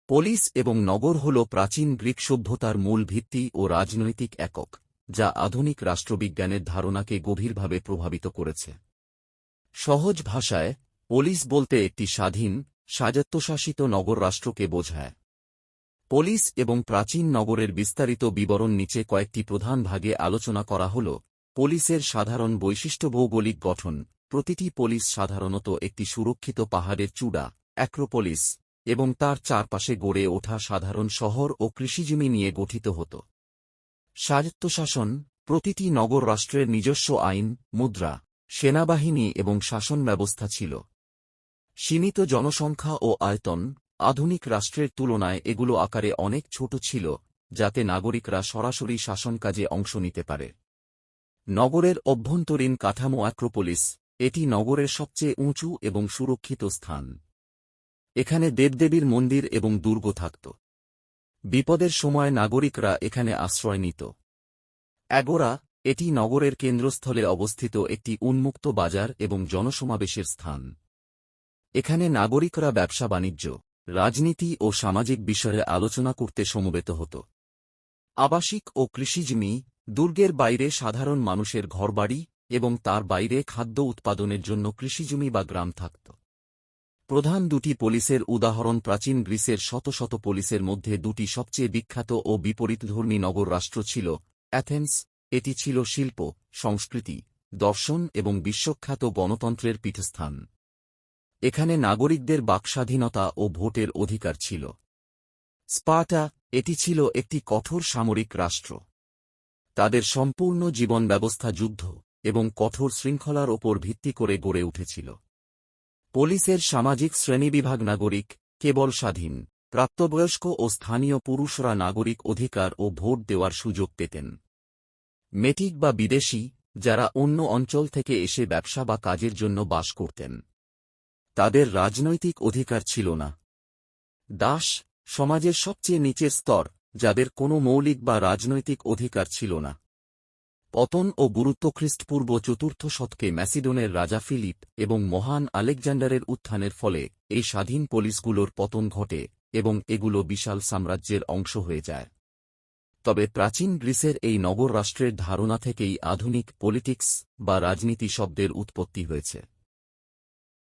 পোলিস এবং নগর হল প্রাচীন গ্রিক সভ্যতার মূল ভিত্তি ও রাজনৈতিক একক, যা আধুনিক রাষ্ট্রবিজ্ঞানের ধারণাকে গভীরভাবে প্রভাবিত করেছে। সহজ ভাষায়, পোলিস বলতে একটি স্বাধীন, স্বায়ত্তশাসিত নগর রাষ্ট্রকে বোঝায়। পোলিস এবং প্রাচীন নগরের বিস্তারিত বিবরণ নিচে কয়েকটি প্রধান ভাগে আলোচনা করা হল। পোলিসের সাধারণ বৈশিষ্ট্য: ভৌগোলিক গঠন। প্রতিটি পোলিস সাধারণত একটি সুরক্ষিত পাহাড়ের চূড়া, অ্যাক্রোপোলিস, এবং তার চারপাশে গড়ে ওঠা সাধারণ শহর ও কৃষিজমি নিয়ে গঠিত হতো। স্বায়ত্তশাসন। প্রতিটি নগর রাষ্ট্রের নিজস্ব আইন, মুদ্রা, সেনাবাহিনী এবং শাসন ব্যবস্থা ছিল। সীমিত জনসংখ্যা ও আয়তন। আধুনিক রাষ্ট্রের তুলনায় এগুলো আকারে অনেক ছোট ছিল, যাতে নাগরিকরা সরাসরি শাসনকাজে অংশ নিতে পারে। নগরের অভ্যন্তরীণ কাঠামো। অ্যাক্রোপোলিস। এটি নগরের সবচেয়ে উঁচু এবং সুরক্ষিত স্থান। এখানে দেবদেবীর মন্দির এবং দুর্গ থাকত। বিপদের সময় নাগরিকরা এখানে আশ্রয় নিত। অ্যাগোরা। এটি নগরের কেন্দ্রস্থলে অবস্থিত একটি উন্মুক্ত বাজার এবং জনসমাবেশের স্থান। এখানে নাগরিকরা ব্যবসা-বাণিজ্য, রাজনীতি ও সামাজিক বিষয়ে আলোচনা করতে সমবেত হতো। আবাসিক ও কৃষিজমি। দুর্গের বাইরে সাধারণ মানুষের ঘরবাড়ি এবং তার বাইরে খাদ্য উৎপাদনের জন্য কৃষিজমি বা গ্রাম থাকত। প্রধান দুটি পোলিসের উদাহরণ: প্রাচীন গ্রিসের শত শত পোলিসের মধ্যে দুটি সবচেয়ে বিখ্যাত ও বিপরীতধর্মী নগর রাষ্ট্র ছিল। অ্যাথেন্স। এটি ছিল শিল্প, সংস্কৃতি, দর্শন এবং বিশ্বখ্যাত গণতন্ত্রের পীঠস্থান। এখানে নাগরিকদের বাকস্বাধীনতা ও ভোটের অধিকার ছিল। স্পার্টা। এটি ছিল একটি কঠোর সামরিক রাষ্ট্র। তাদের সম্পূর্ণ জীবন ব্যবস্থা যুদ্ধ এবং কঠোর শৃঙ্খলার ওপর ভিত্তি করে গড়ে উঠেছিল। পোলিসের সামাজিক শ্রেণীবিভাগ: নাগরিক, কেবল স্বাধীন, প্রাপ্তবয়স্ক ও স্থানীয় পুরুষরা নাগরিক অধিকার ও ভোট দেওয়ার সুযোগ পেতেন। মেটিক বা বিদেশী, যারা অন্য অঞ্চল থেকে এসে ব্যবসা বা কাজের জন্য বাস করতেন। তাদের রাজনৈতিক অধিকার ছিল না। দাস। সমাজের সবচেয়ে নিচের স্তর, যাদের কোনো মৌলিক বা রাজনৈতিক অধিকার ছিল না। পতন ও গুরুত্ব: খ্রিস্টপূর্ব চতুর্থ শতকে ম্যাসিডোনের রাজা ফিলিপ এবং মহান আলেকজান্ডারের উত্থানের ফলে এই স্বাধীন পোলিসগুলোর পতন ঘটে এবং এগুলো বিশাল সাম্রাজ্যের অংশ হয়ে যায়। তবে প্রাচীন গ্রিসের এই নগর রাষ্ট্রের ধারণা থেকেই আধুনিক পলিটিক্স বা রাজনীতি শব্দের উৎপত্তি হয়েছে।